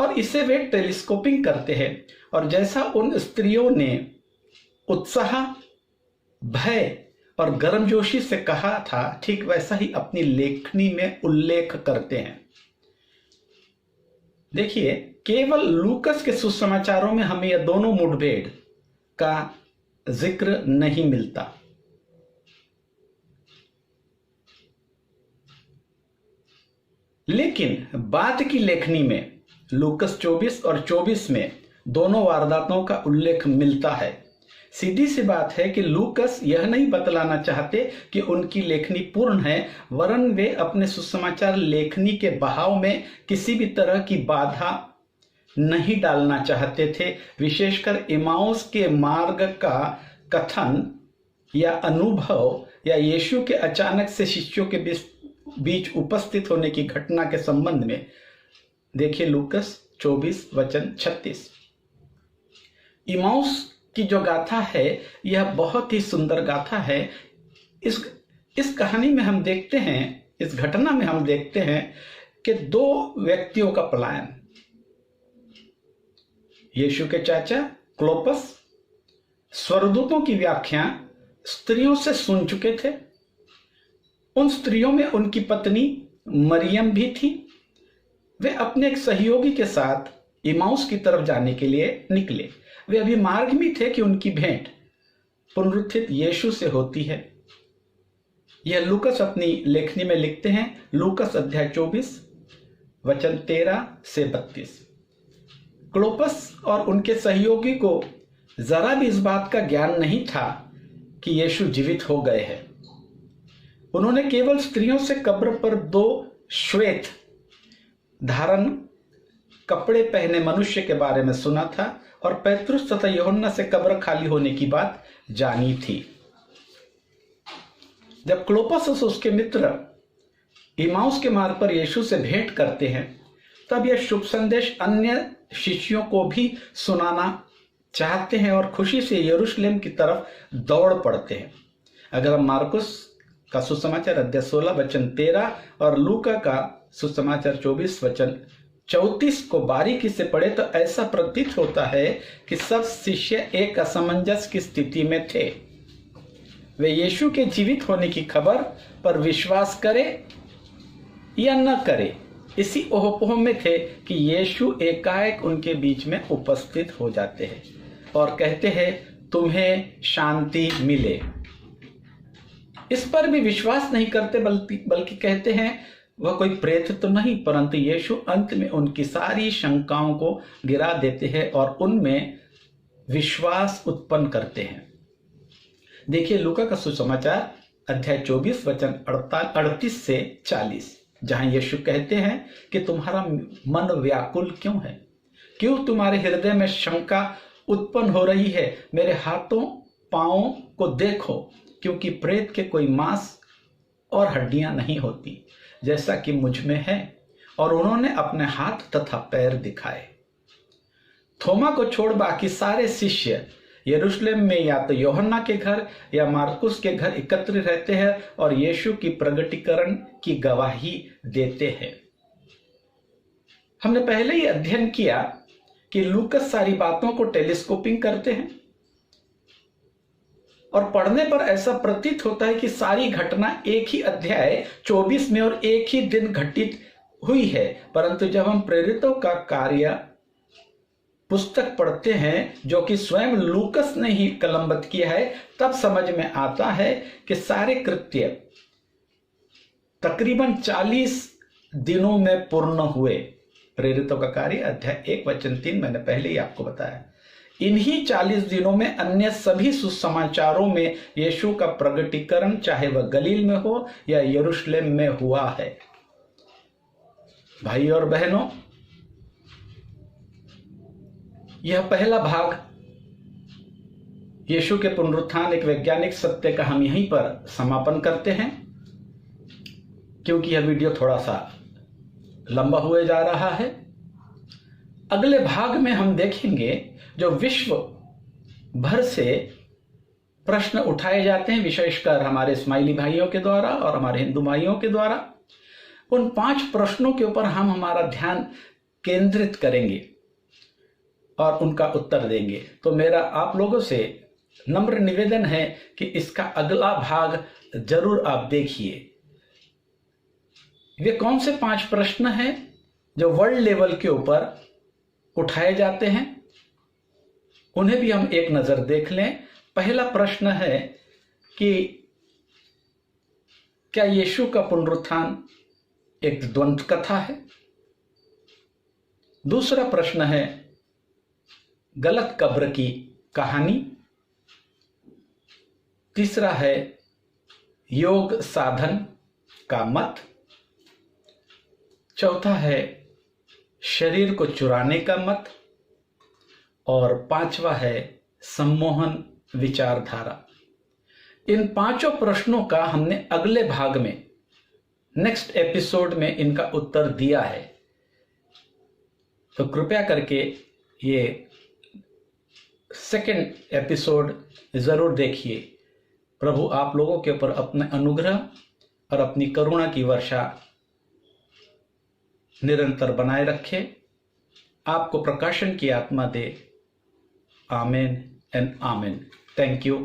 A: और इसे वे टेलीस्कोपिंग करते हैं। और जैसा उन स्त्रियों ने उत्साह, भय और गर्मजोशी से कहा था, ठीक वैसा ही अपनी लेखनी में उल्लेख करते हैं। देखिए, केवल लूकस के सुसमाचारों में हमें यह दोनों मुठभेड़ का जिक्र नहीं मिलता। लेकिन बाद की लेखनी में लूकस 24 और 24 में दोनों वारदातों का उल्लेख मिलता है। सीधी सी बात है कि लूकस यह नहीं बतलाना चाहते कि उनकी लेखनी पूर्ण है, वरन वे अपने सुसमाचार लेखनी के बहाव में किसी भी तरह की बाधा नहीं डालना चाहते थे। विशेषकर इमाउस के मार्ग का कथन या अनुभव या यीशु के अचानक से शिष्यों के बीच उपस्थित होने की घटना के संबंध में देखिए लूकस 24 वचन 36। इमाउस की जो गाथा है यह बहुत ही सुंदर गाथा है। इस कहानी में हम देखते हैं, इस घटना में हम देखते हैं कि 2 व्यक्तियों का पलायन। यीशु के चाचा क्लोपस स्वर्गदूतों की व्याख्या स्त्रियों से सुन चुके थे। उन स्त्रियों में उनकी पत्नी मरियम भी थी। वे अपने एक सहयोगी के साथ इमाउस की तरफ जाने के लिए निकले। वे अभी मार्ग में थे कि उनकी भेंट पुनरुत्थित यीशु से होती है। यह लूकस अपनी लेखनी में लिखते हैं, लूकस अध्याय 24 वचन 13 से 32। क्लोपस और उनके सहयोगी को जरा भी इस बात का ज्ञान नहीं था कि यीशु जीवित हो गए हैं। उन्होंने केवल स्त्रियों से कब्र पर 2 श्वेत धारण कपड़े पहने मनुष्य के बारे में सुना था और पेतरुस तथा यूहन्ना से कब्र खाली होने की बात जानी थी। जब क्लोपस और उसके मित्र इमाउस के मार्ग पर यीशु से भेंट करते हैं, तब यह शुभ संदेश अन्य शिष्यों को भी सुनाना चाहते हैं और खुशी से यरूशलेम की तरफ दौड़ पड़ते हैं। अगर हम मार्कुस का सुसमाचार अध्याय 16 वचन 13 और लूका का सुसमाचार 24 वचन 34 को बारीकी से पढ़े तो ऐसा प्रतीत होता है कि सब शिष्य एक असमंजस की स्थिति में थे। वे यीशु के जीवित होने की खबर पर विश्वास करें या न करें, इसी ओहपोह में थे कि यीशु एकाएक उनके बीच में उपस्थित हो जाते हैं और कहते हैं, तुम्हें शांति मिले। इस पर भी विश्वास नहीं करते, बल्कि कहते हैं वह कोई प्रेत तो नहीं, परंतु यीशु अंत में उनकी सारी शंकाओं को गिरा देते हैं और उनमें विश्वास उत्पन्न करते हैं। देखिए लूका का सुसमाचार अध्याय 24 वचन 38 से 40, जहां यीशु कहते हैं कि तुम्हारा मन व्याकुल क्यों है, क्यों तुम्हारे हृदय में शंका उत्पन्न हो रही है। मेरे हाथों पांवों को देखो, क्योंकि प्रेत के कोई मांस और हड्डियां नहीं होती, जैसा कि मुझ में है। और उन्होंने अपने हाथ तथा पैर दिखाए। थोमा को छोड़ बाकी सारे शिष्य यरूशलेम में या तो यूहन्ना के घर या मार्कुस के घर एकत्र रहते हैं और यीशु की प्रगटीकरण की गवाही देते हैं। हमने पहले ही अध्ययन किया कि लूकस सारी बातों को टेलीस्कोपिंग करते हैं और पढ़ने पर ऐसा प्रतीत होता है कि सारी घटना एक ही अध्याय 24 में और एक ही दिन घटित हुई है। परंतु जब हम प्रेरितों का कार्य पुस्तक पढ़ते हैं, जो कि स्वयं लूकस ने ही कलमबद्ध किया है, तब समझ में आता है कि सारे कृत्य तकरीबन 40 दिनों में पूर्ण हुए। प्रेरितों का कार्य अध्याय 1 वचन 3 मैंने पहले ही आपको बताया। इन्हीं 40 दिनों में अन्य सभी सुसमाचारों में यीशु का प्रगटीकरण, चाहे वह गलील में हो या यरूशलेम में, हुआ है। भाई और बहनों, यह पहला भाग यीशु के पुनरुत्थान एक वैज्ञानिक सत्य का हम यहीं पर समापन करते हैं, क्योंकि यह वीडियो थोड़ा सा लंबा हुए जा रहा है। अगले भाग में हम देखेंगे जो विश्व भर से प्रश्न उठाए जाते हैं, विशेषकर हमारे इस्माइली भाइयों के द्वारा और हमारे हिंदू भाइयों के द्वारा। उन 5 प्रश्नों के ऊपर हम हमारा ध्यान केंद्रित करेंगे और उनका उत्तर देंगे। तो मेरा आप लोगों से नम्र निवेदन है कि इसका अगला भाग जरूर आप देखिए। वे कौन से 5 प्रश्न हैं जो वर्ल्ड लेवल के ऊपर उठाए जाते हैं, उन्हें भी हम एक नजर देख लें। पहला प्रश्न है कि क्या यीशु का पुनरुत्थान एक द्वंद्व कथा है? दूसरा प्रश्न है गलत कब्र की कहानी। तीसरा है योग साधन का मत। चौथा है शरीर को चुराने का मत। और 5वां है सम्मोहन विचारधारा। इन 5 प्रश्नों का हमने अगले भाग में, नेक्स्ट एपिसोड में इनका उत्तर दिया है। तो कृपया करके ये सेकंड एपिसोड जरूर देखिए। प्रभु आप लोगों के ऊपर अपने अनुग्रह और अपनी करुणा की वर्षा निरंतर बनाए रखे, आपको प्रकाशन की आत्मा दे। आमेन एंड आमेन। Thank you.